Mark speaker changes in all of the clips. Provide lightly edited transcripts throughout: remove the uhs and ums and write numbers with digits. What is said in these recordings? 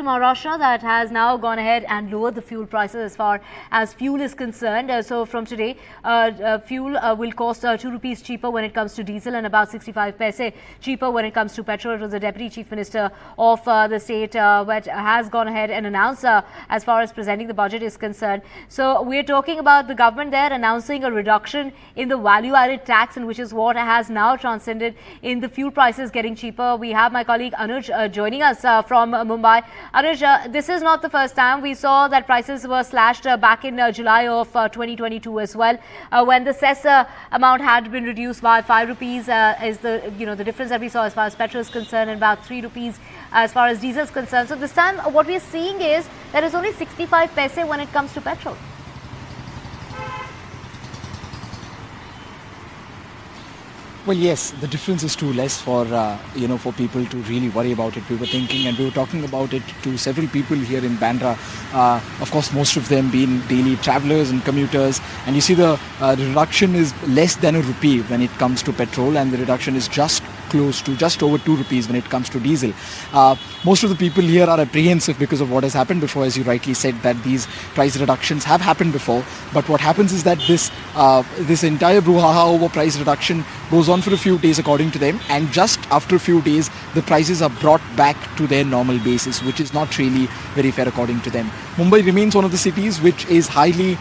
Speaker 1: Maharashtra that has now gone ahead and lowered the fuel prices as far as fuel is concerned. So from today, fuel will cost 2 rupees cheaper when it comes to diesel and about 65 paise cheaper when it comes to petrol. It was the Deputy Chief Minister of the state which has gone ahead and announced as far as presenting the budget is concerned. So we're talking about the government there announcing a reduction in the value-added tax, and which is what has now transcended in the fuel prices getting cheaper. We have my colleague Anuj joining us from Mumbai. Anuj, this is not the first time. We saw that prices were slashed back in July of 2022 as well, when the cess amount had been reduced by 5 rupees is the difference that we saw as far as petrol is concerned, and about 3 rupees as far as diesel is concerned. So this time what we are seeing is there is only 65 paise when it comes to petrol.
Speaker 2: Well, yes, the difference is too less for for people to really worry about it. We were thinking and we were talking about it to several people here in Bandra. Of course, most of them being daily travelers and commuters. And you see the reduction is less than a rupee when it comes to petrol, and the reduction is just close to just over 2 rupees when it comes to diesel. Most of the people here are apprehensive because of what has happened before, as you rightly said, that these price reductions have happened before. But what happens is that this entire brouhaha over price reduction goes on for a few days according to them, and just after a few days the prices are brought back to their normal basis, which is not really very fair according to them. Mumbai remains one of the cities which is highly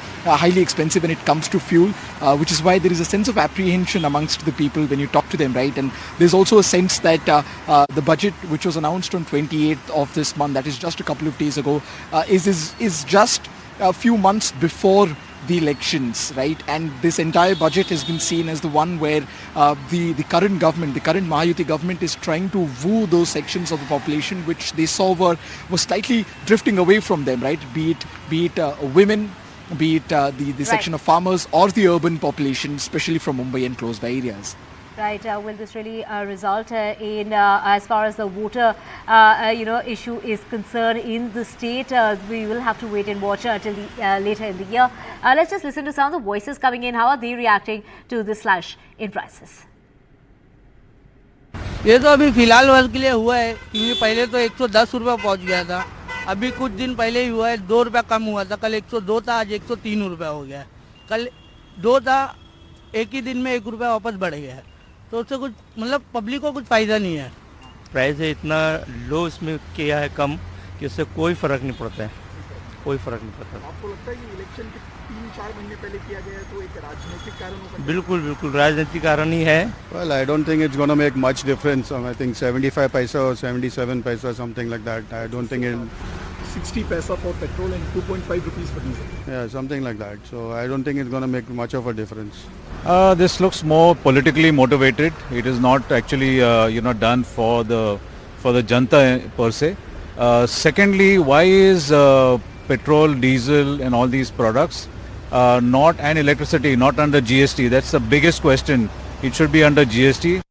Speaker 2: expensive when it comes to fuel, which is why there is a sense of apprehension amongst the people when you talk to them, right? And there's also a sense that the budget which was announced on 28th of this month, that is just a couple of days ago, is just a few months before the elections, right? And this entire budget has been seen as the one where the current government, the current Mahayuti government, is trying to woo those sections of the population which they saw were slightly drifting away from them, right? Be it women, be it the section of farmers or the urban population, especially from Mumbai and close by areas.
Speaker 1: Right. Will this really result in, as far as the voter, issue is concerned in the state? We will have to wait and watch until later in the year. Let's just listen to some of the voices coming in. How are they reacting to this slash in prices?
Speaker 3: ये तो अभी फिलहाल वर्ष के लिए हुआ है, क्योंकि पहले तो 110 रुपये पहुँच गया था. अभी कुछ दिन पहले ही हुआ है, 2 रुपये कम हुआ था. कल 102 था, आज 103 रुपये हो गया है. कल 2 था, एक ही दिन में 1 रुपया वापस बढ़ गया है. तो उससे कुछ मतलब पब्लिक को कुछ फ़ायदा नहीं है.
Speaker 4: प्राइस इतना लो इसमें किया है कम कि उससे कोई फ़र्क नहीं पड़ता है, कोई फ़र्क नहीं पड़ता.
Speaker 2: आपको लगता है कि इलेक्शन के 3-4 महीने पहले किया गया है तो एक राजनीतिक कारण हो सकता है?
Speaker 4: बिल्कुल बिल्कुल राजनीतिक कारण ही है.
Speaker 5: Well, I don't think it's going to make much difference. I think 75 paisa or 77 paisa, something like that. I don't think it'll...
Speaker 2: 60 paisa for petrol and 2.5 rupees for diesel.
Speaker 5: Yeah, something like that. So I don't think it's going to make much of a difference.
Speaker 6: This looks more politically motivated. It is not actually done for the janta per se. Secondly, why is petrol, diesel and all these products and electricity not under GST? That's the biggest question. It should be under GST.